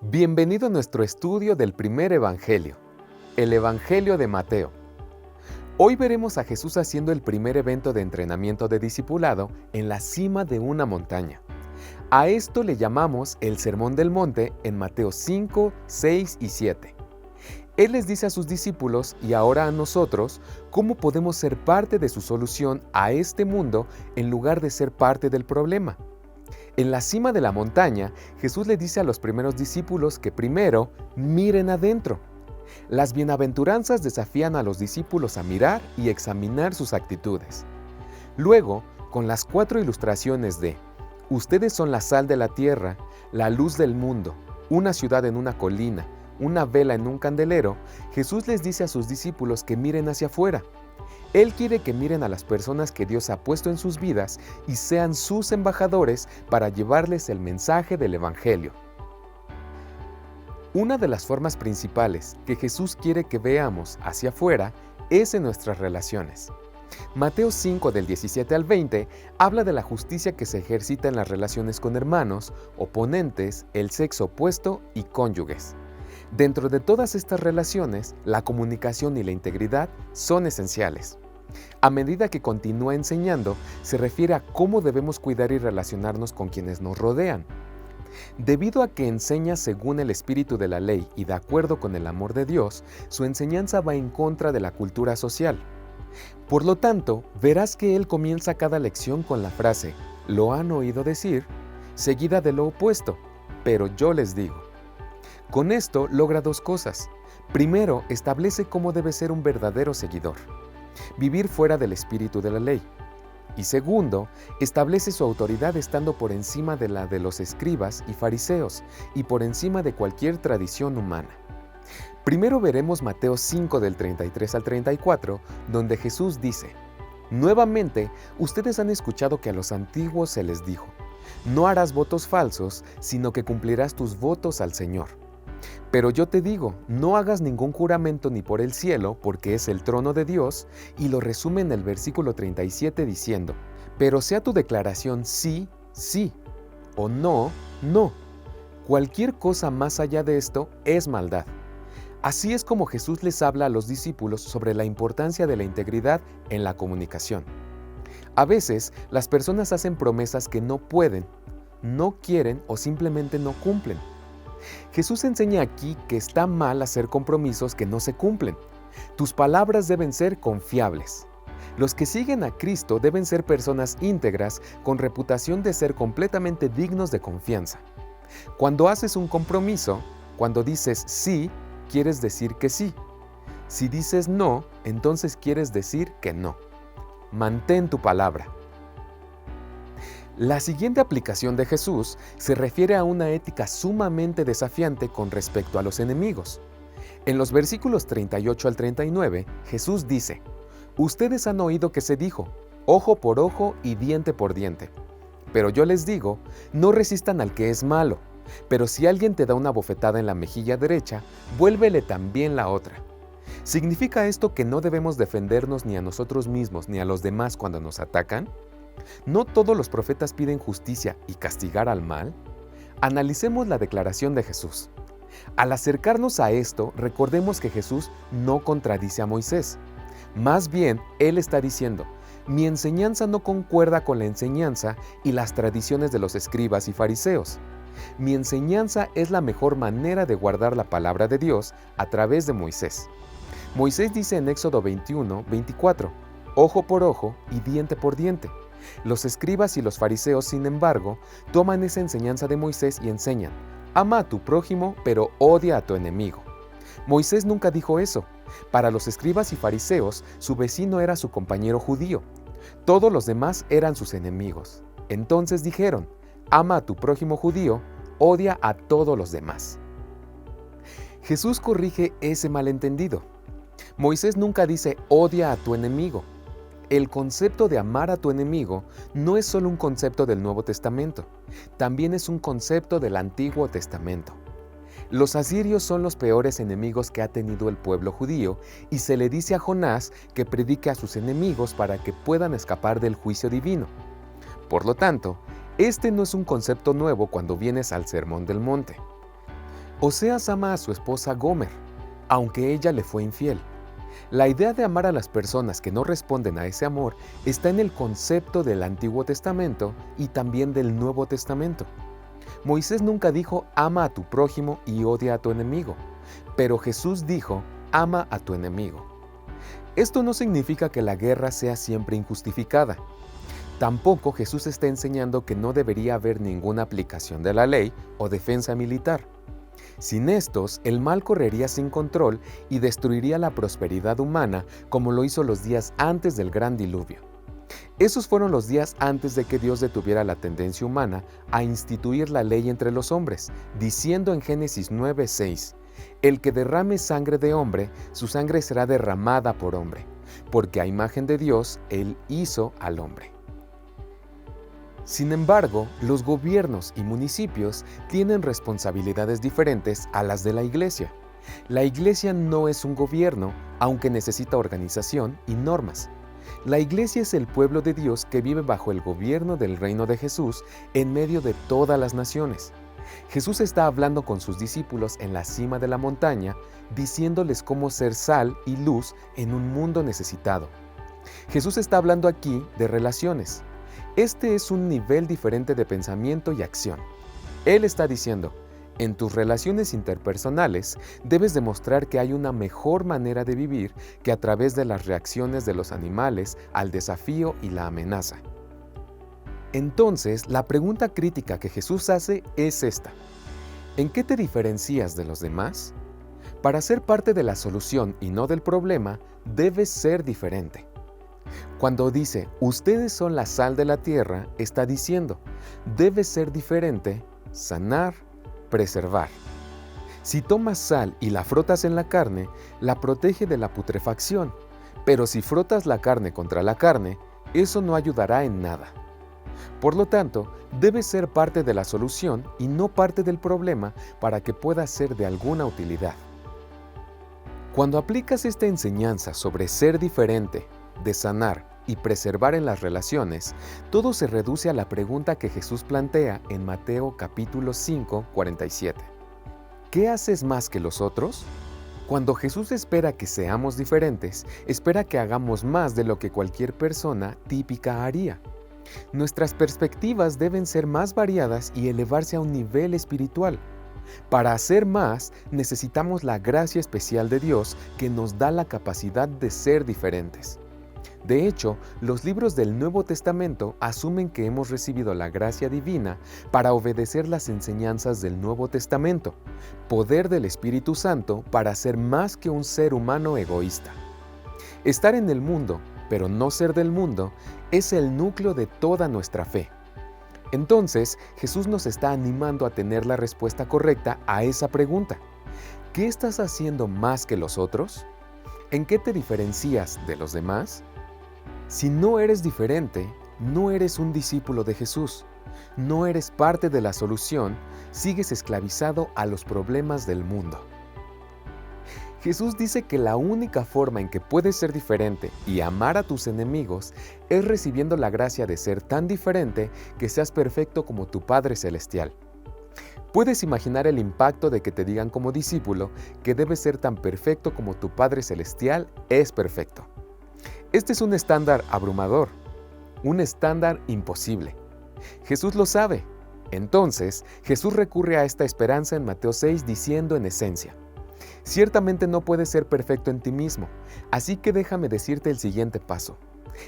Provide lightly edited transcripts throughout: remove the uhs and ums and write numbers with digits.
Bienvenido a nuestro estudio del primer Evangelio, el Evangelio de Mateo. Hoy veremos a Jesús haciendo el primer evento de entrenamiento de discipulado en la cima de una montaña. A esto le llamamos el Sermón del Monte en Mateo 5, 6 y 7. Él les dice a sus discípulos y ahora a nosotros cómo podemos ser parte de su solución a este mundo en lugar de ser parte del problema. En la cima de la montaña, Jesús le dice a los primeros discípulos que primero miren adentro. Las bienaventuranzas desafían a los discípulos a mirar y examinar sus actitudes. Luego, con las 4 ilustraciones de ustedes son la sal de la tierra, la luz del mundo, una ciudad en una colina, una vela en un candelero, Jesús les dice a sus discípulos que miren hacia afuera. Él quiere que miren a las personas que Dios ha puesto en sus vidas y sean sus embajadores para llevarles el mensaje del Evangelio. Una de las formas principales que Jesús quiere que veamos hacia afuera es en nuestras relaciones. Mateo 5 del 17 al 20 habla de la justicia que se ejercita en las relaciones con hermanos, oponentes, el sexo opuesto y cónyuges. Dentro de todas estas relaciones, la comunicación y la integridad son esenciales. A medida que continúa enseñando, se refiere a cómo debemos cuidar y relacionarnos con quienes nos rodean. Debido a que enseña según el espíritu de la ley y de acuerdo con el amor de Dios, su enseñanza va en contra de la cultura social. Por lo tanto, verás que él comienza cada lección con la frase, «Lo han oído decir», seguida de lo opuesto, «Pero yo les digo». Con esto logra 2 cosas. Primero, establece cómo debe ser un verdadero seguidor, vivir fuera del espíritu de la ley. Y segundo, establece su autoridad estando por encima de la de los escribas y fariseos y por encima de cualquier tradición humana. Primero veremos Mateo 5 del 33 al 34, donde Jesús dice, «Nuevamente, ustedes han escuchado que a los antiguos se les dijo, no harás votos falsos, sino que cumplirás tus votos al Señor. Pero yo te digo, no hagas ningún juramento ni por el cielo, porque es el trono de Dios», y lo resume en el versículo 37 diciendo, «Pero sea tu declaración sí, sí, o no, no. Cualquier cosa más allá de esto es maldad». Así es como Jesús les habla a los discípulos sobre la importancia de la integridad en la comunicación. A veces, las personas hacen promesas que no pueden, no quieren o simplemente no cumplen. Jesús enseña aquí que está mal hacer compromisos que no se cumplen. Tus palabras deben ser confiables. Los que siguen a Cristo deben ser personas íntegras con reputación de ser completamente dignos de confianza. Cuando haces un compromiso, cuando dices sí, quieres decir que sí. Si dices no, entonces quieres decir que no. Mantén tu palabra. La siguiente aplicación de Jesús se refiere a una ética sumamente desafiante con respecto a los enemigos. En los versículos 38 al 39, Jesús dice, «Ustedes han oído que se dijo, ojo por ojo y diente por diente. Pero yo les digo, no resistan al que es malo, pero si alguien te da una bofetada en la mejilla derecha, vuélvele también la otra». ¿Significa esto que no debemos defendernos ni a nosotros mismos ni a los demás cuando nos atacan? ¿No todos los profetas piden justicia y castigar al mal? Analicemos la declaración de Jesús. Al acercarnos a esto, recordemos que Jesús no contradice a Moisés. Más bien, Él está diciendo, mi enseñanza no concuerda con la enseñanza y las tradiciones de los escribas y fariseos. Mi enseñanza es la mejor manera de guardar la palabra de Dios a través de Moisés. Moisés dice en Éxodo 21, 24, ojo por ojo y diente por diente. Los escribas y los fariseos, sin embargo, toman esa enseñanza de Moisés y enseñan, ama a tu prójimo, pero odia a tu enemigo. Moisés nunca dijo eso. Para los escribas y fariseos, su vecino era su compañero judío. Todos los demás eran sus enemigos. Entonces dijeron, ama a tu prójimo judío, odia a todos los demás. Jesús corrige ese malentendido. Moisés nunca dice, odia a tu enemigo. El concepto de amar a tu enemigo no es solo un concepto del Nuevo Testamento, también es un concepto del Antiguo Testamento. Los asirios son los peores enemigos que ha tenido el pueblo judío y se le dice a Jonás que predique a sus enemigos para que puedan escapar del juicio divino. Por lo tanto, este no es un concepto nuevo cuando vienes al Sermón del Monte. Oseas ama a su esposa Gomer, aunque ella le fue infiel. La idea de amar a las personas que no responden a ese amor está en el concepto del Antiguo Testamento y también del Nuevo Testamento. Moisés nunca dijo ama a tu prójimo y odia a tu enemigo, pero Jesús dijo ama a tu enemigo. Esto no significa que la guerra sea siempre injustificada. Tampoco Jesús está enseñando que no debería haber ninguna aplicación de la ley o defensa militar. Sin estos, el mal correría sin control y destruiría la prosperidad humana como lo hizo los días antes del gran diluvio. Esos fueron los días antes de que Dios detuviera la tendencia humana a instituir la ley entre los hombres, diciendo en Génesis 9:6, el que derrame sangre de hombre, su sangre será derramada por hombre, porque a imagen de Dios Él hizo al hombre. Sin embargo, los gobiernos y municipios tienen responsabilidades diferentes a las de la iglesia. La iglesia no es un gobierno, aunque necesita organización y normas. La iglesia es el pueblo de Dios que vive bajo el gobierno del reino de Jesús en medio de todas las naciones. Jesús está hablando con sus discípulos en la cima de la montaña, diciéndoles cómo ser sal y luz en un mundo necesitado. Jesús está hablando aquí de relaciones. Este es un nivel diferente de pensamiento y acción. Él está diciendo, en tus relaciones interpersonales debes demostrar que hay una mejor manera de vivir que a través de las reacciones de los animales al desafío y la amenaza. Entonces, la pregunta crítica que Jesús hace es esta: ¿en qué te diferencias de los demás? Para ser parte de la solución y no del problema, debes ser diferente. Cuando dice, ustedes son la sal de la tierra, está diciendo, debes ser diferente, sanar, preservar. Si tomas sal y la frotas en la carne, la protege de la putrefacción, pero si frotas la carne contra la carne, eso no ayudará en nada. Por lo tanto, debes ser parte de la solución y no parte del problema para que pueda ser de alguna utilidad. Cuando aplicas esta enseñanza sobre ser diferente, de sanar y preservar en las relaciones, todo se reduce a la pregunta que Jesús plantea en Mateo capítulo 5, 47. ¿Qué haces más que los otros? Cuando Jesús espera que seamos diferentes, espera que hagamos más de lo que cualquier persona típica haría. Nuestras perspectivas deben ser más variadas y elevarse a un nivel espiritual. Para hacer más, necesitamos la gracia especial de Dios que nos da la capacidad de ser diferentes. De hecho, los libros del Nuevo Testamento asumen que hemos recibido la gracia divina para obedecer las enseñanzas del Nuevo Testamento, poder del Espíritu Santo para ser más que un ser humano egoísta. Estar en el mundo, pero no ser del mundo, es el núcleo de toda nuestra fe. Entonces, Jesús nos está animando a tener la respuesta correcta a esa pregunta. ¿Qué estás haciendo más que los otros? ¿En qué te diferencias de los demás? Si no eres diferente, no eres un discípulo de Jesús, no eres parte de la solución, sigues esclavizado a los problemas del mundo. Jesús dice que la única forma en que puedes ser diferente y amar a tus enemigos es recibiendo la gracia de ser tan diferente que seas perfecto como tu Padre Celestial. Puedes imaginar el impacto de que te digan como discípulo que debes ser tan perfecto como tu Padre Celestial es perfecto. Este es un estándar abrumador, un estándar imposible. Jesús lo sabe. Entonces, Jesús recurre a esta esperanza en Mateo 6 diciendo en esencia, ciertamente no puedes ser perfecto en ti mismo, así que déjame decirte el siguiente paso.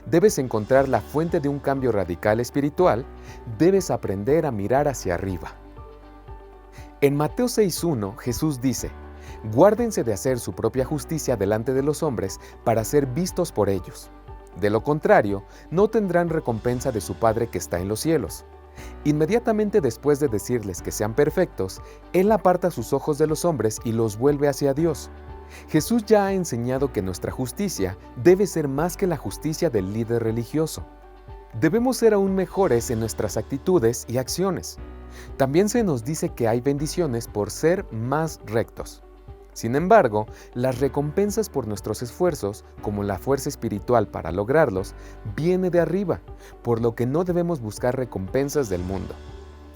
Debes encontrar la fuente de un cambio radical espiritual, debes aprender a mirar hacia arriba. En Mateo 6:1, Jesús dice, guárdense de hacer su propia justicia delante de los hombres para ser vistos por ellos. De lo contrario, no tendrán recompensa de su Padre que está en los cielos. Inmediatamente después de decirles que sean perfectos, Él aparta sus ojos de los hombres y los vuelve hacia Dios. Jesús ya ha enseñado que nuestra justicia debe ser más que la justicia del líder religioso. Debemos ser aún mejores en nuestras actitudes y acciones. También se nos dice que hay bendiciones por ser más rectos. Sin embargo, las recompensas por nuestros esfuerzos, como la fuerza espiritual para lograrlos, viene de arriba, por lo que no debemos buscar recompensas del mundo.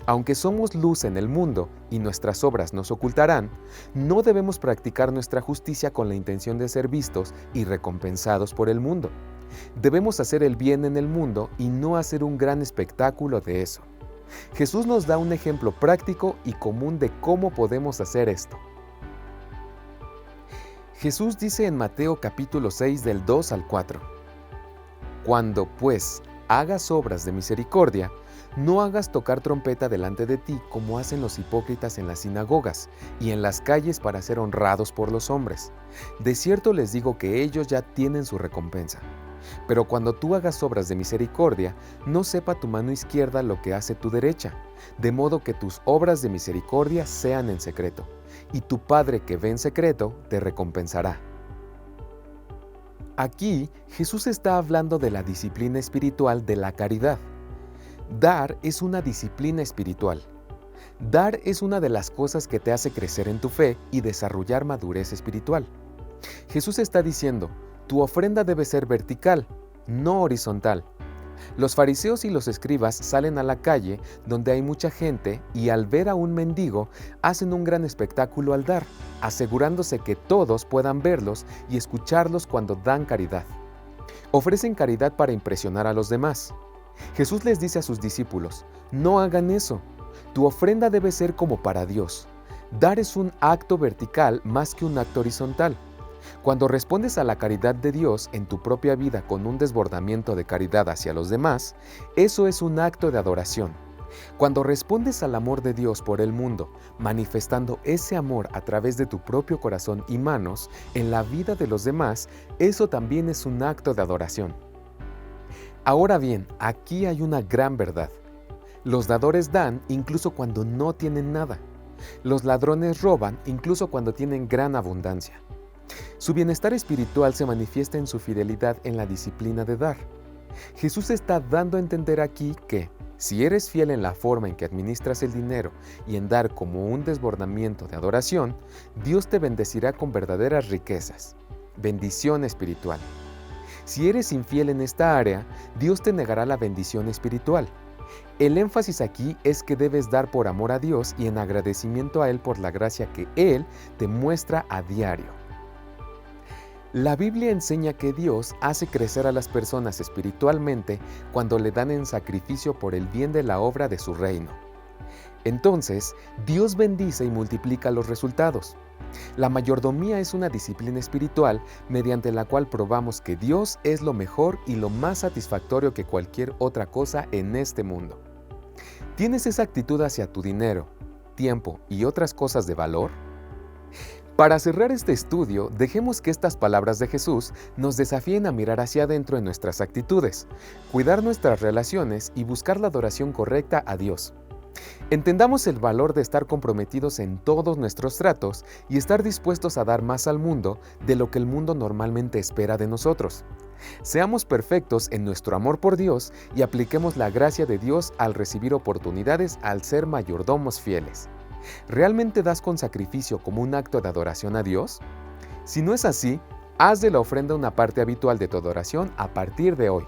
Aunque somos luz en el mundo y nuestras obras nos ocultarán, no debemos practicar nuestra justicia con la intención de ser vistos y recompensados por el mundo. Debemos hacer el bien en el mundo y no hacer un gran espectáculo de eso. Jesús nos da un ejemplo práctico y común de cómo podemos hacer esto. Jesús dice en Mateo capítulo 6 del 2 al 4: Cuando, pues, hagas obras de misericordia, no hagas tocar trompeta delante de ti como hacen los hipócritas en las sinagogas y en las calles para ser honrados por los hombres. De cierto les digo que ellos ya tienen su recompensa. Pero cuando tú hagas obras de misericordia, no sepa tu mano izquierda lo que hace tu derecha, de modo que tus obras de misericordia sean en secreto, y tu Padre que ve en secreto te recompensará. Aquí, Jesús está hablando de la disciplina espiritual de la caridad. Dar es una disciplina espiritual. Dar es una de las cosas que te hace crecer en tu fe y desarrollar madurez espiritual. Jesús está diciendo: tu ofrenda debe ser vertical, no horizontal. Los fariseos y los escribas salen a la calle donde hay mucha gente y al ver a un mendigo hacen un gran espectáculo al dar, asegurándose que todos puedan verlos y escucharlos cuando dan caridad. Ofrecen caridad para impresionar a los demás. Jesús les dice a sus discípulos: no hagan eso. Tu ofrenda debe ser como para Dios. Dar es un acto vertical más que un acto horizontal. Cuando respondes a la caridad de Dios en tu propia vida con un desbordamiento de caridad hacia los demás, eso es un acto de adoración. Cuando respondes al amor de Dios por el mundo, manifestando ese amor a través de tu propio corazón y manos en la vida de los demás, eso también es un acto de adoración. Ahora bien, aquí hay una gran verdad. Los dadores dan incluso cuando no tienen nada. Los ladrones roban incluso cuando tienen gran abundancia. Su bienestar espiritual se manifiesta en su fidelidad en la disciplina de dar. Jesús está dando a entender aquí que, si eres fiel en la forma en que administras el dinero y en dar como un desbordamiento de adoración, Dios te bendecirá con verdaderas riquezas, bendición espiritual. Si eres infiel en esta área, Dios te negará la bendición espiritual. El énfasis aquí es que debes dar por amor a Dios y en agradecimiento a Él por la gracia que Él te muestra a diario. La Biblia enseña que Dios hace crecer a las personas espiritualmente cuando le dan en sacrificio por el bien de la obra de su reino. Entonces, Dios bendice y multiplica los resultados. La mayordomía es una disciplina espiritual mediante la cual probamos que Dios es lo mejor y lo más satisfactorio que cualquier otra cosa en este mundo. ¿Tienes esa actitud hacia tu dinero, tiempo y otras cosas de valor? Para cerrar este estudio, dejemos que estas palabras de Jesús nos desafíen a mirar hacia adentro en nuestras actitudes, cuidar nuestras relaciones y buscar la adoración correcta a Dios. Entendamos el valor de estar comprometidos en todos nuestros tratos y estar dispuestos a dar más al mundo de lo que el mundo normalmente espera de nosotros. Seamos perfectos en nuestro amor por Dios y apliquemos la gracia de Dios al recibir oportunidades al ser mayordomos fieles. ¿Realmente das con sacrificio como un acto de adoración a Dios? Si no es así, haz de la ofrenda una parte habitual de tu adoración a partir de hoy.